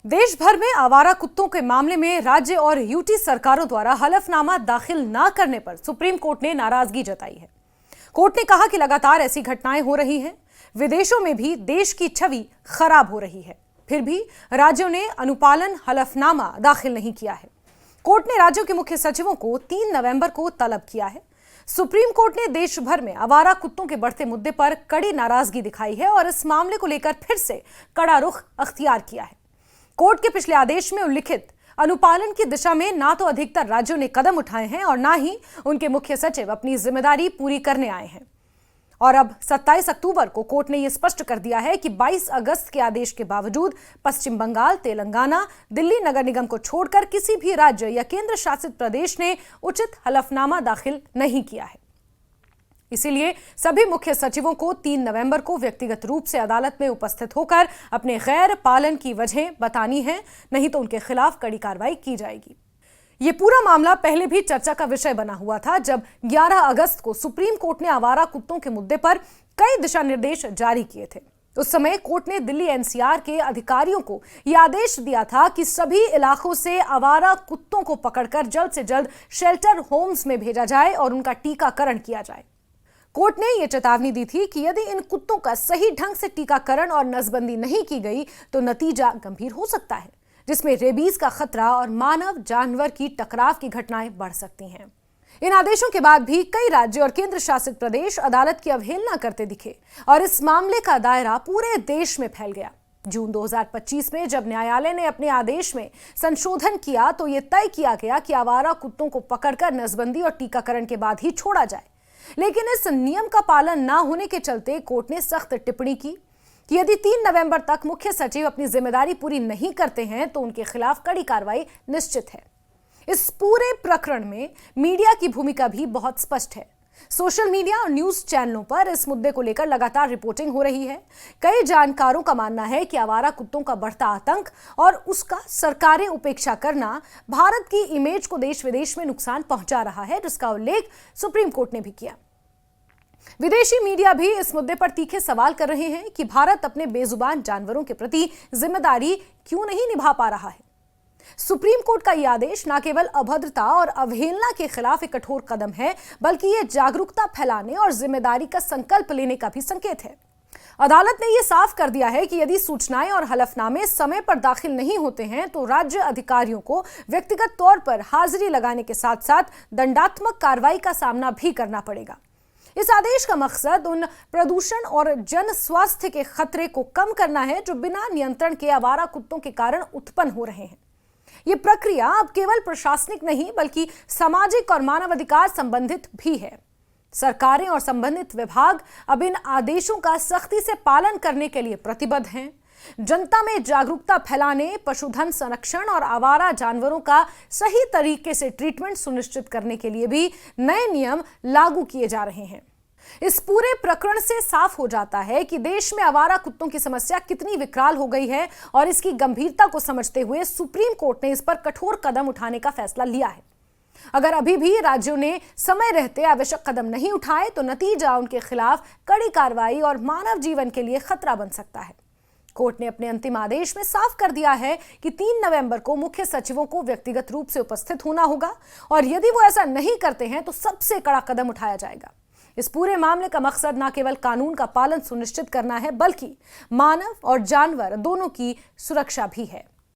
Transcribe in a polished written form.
देश भर में आवारा कुत्तों के मामले में राज्य और यूटी सरकारों द्वारा हलफनामा दाखिल न करने पर सुप्रीम कोर्ट ने नाराजगी जताई है। कोर्ट ने कहा कि लगातार ऐसी घटनाएं हो रही हैं, विदेशों में भी देश की छवि खराब हो रही है, फिर भी राज्यों ने अनुपालन हलफनामा दाखिल नहीं किया है। कोर्ट ने राज्यों के मुख्य सचिवों को 3 नवंबर को तलब किया है। सुप्रीम कोर्ट ने देश भर में आवारा कुत्तों के बढ़ते मुद्दे पर कड़ी नाराजगी दिखाई है और इस मामले को लेकर फिर से कड़ा रुख अख्तियार किया है। कोर्ट के पिछले आदेश में उल्लिखित अनुपालन की दिशा में ना तो अधिकतर राज्यों ने कदम उठाए हैं और ना ही उनके मुख्य सचिव अपनी जिम्मेदारी पूरी करने आए हैं। और अब 27 अक्टूबर को कोर्ट ने यह स्पष्ट कर दिया है कि 22 अगस्त के आदेश के बावजूद पश्चिम बंगाल, तेलंगाना, दिल्ली नगर निगम को छोड़कर किसी भी राज्य या केंद्र शासित प्रदेश ने उचित हलफनामा दाखिल नहीं किया है। इसीलिए सभी मुख्य सचिवों को 3 नवंबर को व्यक्तिगत रूप से अदालत में उपस्थित होकर अपने गैर पालन की वजह बतानी है, नहीं तो उनके खिलाफ कड़ी कार्रवाई की जाएगी। ये पूरा मामला पहले भी चर्चा का विषय बना हुआ था, जब 11 अगस्त को सुप्रीम कोर्ट ने आवारा कुत्तों के मुद्दे पर कई दिशा निर्देश जारी किए थे। उस समय कोर्ट ने दिल्ली एनसीआर के अधिकारियों को यह आदेश दिया था कि सभी इलाकों से आवारा कुत्तों को पकड़कर जल्द से जल्द शेल्टर होम्स में भेजा जाए और उनका टीकाकरण किया जाए। कोर्ट ने यह चेतावनी दी थी कि यदि इन कुत्तों का सही ढंग से टीकाकरण और नसबंदी नहीं की गई तो नतीजा गंभीर हो सकता है, जिसमें रेबीज का खतरा और मानव जानवर की टकराव की घटनाएं बढ़ सकती हैं। इन आदेशों के बाद भी कई राज्य और केंद्र शासित प्रदेश अदालत की अवहेलना करते दिखे और इस मामले का दायरा पूरे देश में फैल गया। जून 2025 में जब न्यायालय ने अपने आदेश में संशोधन किया तो यह तय किया गया कि आवारा कुत्तों को पकड़कर नसबंदी और टीकाकरण के बाद ही छोड़ा जाए। लेकिन इस नियम का पालन न होने के चलते कोर्ट ने सख्त टिप्पणी की कि यदि 3 नवंबर तक मुख्य सचिव अपनी जिम्मेदारी पूरी नहीं करते हैं तो उनके खिलाफ कड़ी कार्रवाई निश्चित है। इस पूरे प्रकरण में मीडिया की भूमिका भी बहुत स्पष्ट है। सोशल मीडिया और न्यूज चैनलों पर इस मुद्दे को लेकर लगातार रिपोर्टिंग हो रही है। कई जानकारों का मानना है कि आवारा कुत्तों का बढ़ता आतंक और उसका सरकारें उपेक्षा करना भारत की इमेज को देश विदेश में नुकसान पहुंचा रहा है, जिसका उल्लेख सुप्रीम कोर्ट ने भी किया। विदेशी मीडिया भी इस मुद्दे पर तीखे सवाल कर रहे हैं कि भारत अपने बेजुबान जानवरों के प्रति जिम्मेदारी क्यों नहीं निभा पा रहा है। सुप्रीम कोर्ट का यह आदेश न केवल अभद्रता और अवहेलना के खिलाफ एक कठोर कदम है, बल्कि यह जागरूकता फैलाने और जिम्मेदारी का संकल्प लेने का भी संकेत है। अदालत ने यह साफ कर दिया है कि यदि सूचनाएं और हलफनामे समय पर दाखिल नहीं होते हैं तो राज्य अधिकारियों को व्यक्तिगत तौर पर हाजिरी लगाने के साथ साथ दंडात्मक कार्रवाई का सामना भी करना पड़ेगा। इस आदेश का मकसद उन प्रदूषण और जन स्वास्थ्य के खतरे को कम करना है जो बिना नियंत्रण के आवारा कुत्तों के कारण उत्पन्न हो रहे हैं। यह प्रक्रिया अब केवल प्रशासनिक नहीं बल्कि सामाजिक और मानवाधिकार संबंधित भी है। सरकारें और संबंधित विभाग अब इन आदेशों का सख्ती से पालन करने के लिए प्रतिबद्ध हैं। जनता में जागरूकता फैलाने, पशुधन संरक्षण और आवारा जानवरों का सही तरीके से ट्रीटमेंट सुनिश्चित करने के लिए भी नए नियम लागू किए जा रहे हैं। इस पूरे प्रकरण से साफ हो जाता है कि देश में आवारा कुत्तों की समस्या कितनी विकराल हो गई है और इसकी गंभीरता को समझते हुए सुप्रीम कोर्ट ने इस पर कठोर कदम उठाने का फैसला लिया है। अगर अभी भी राज्यों ने समय रहते आवश्यक कदम नहीं उठाए तो नतीजा उनके खिलाफ कड़ी कार्रवाई और मानव जीवन के लिए खतरा बन सकता है। कोर्ट ने अपने अंतिम आदेश में साफ कर दिया है कि 3 नवंबर को मुख्य सचिवों को व्यक्तिगत रूप से उपस्थित होना होगा और यदि वो ऐसा नहीं करते हैं तो सबसे कड़ा कदम उठाया जाएगा। इस पूरे मामले का मकसद न केवल कानून का पालन सुनिश्चित करना है बल्कि मानव और जानवर दोनों की सुरक्षा भी है।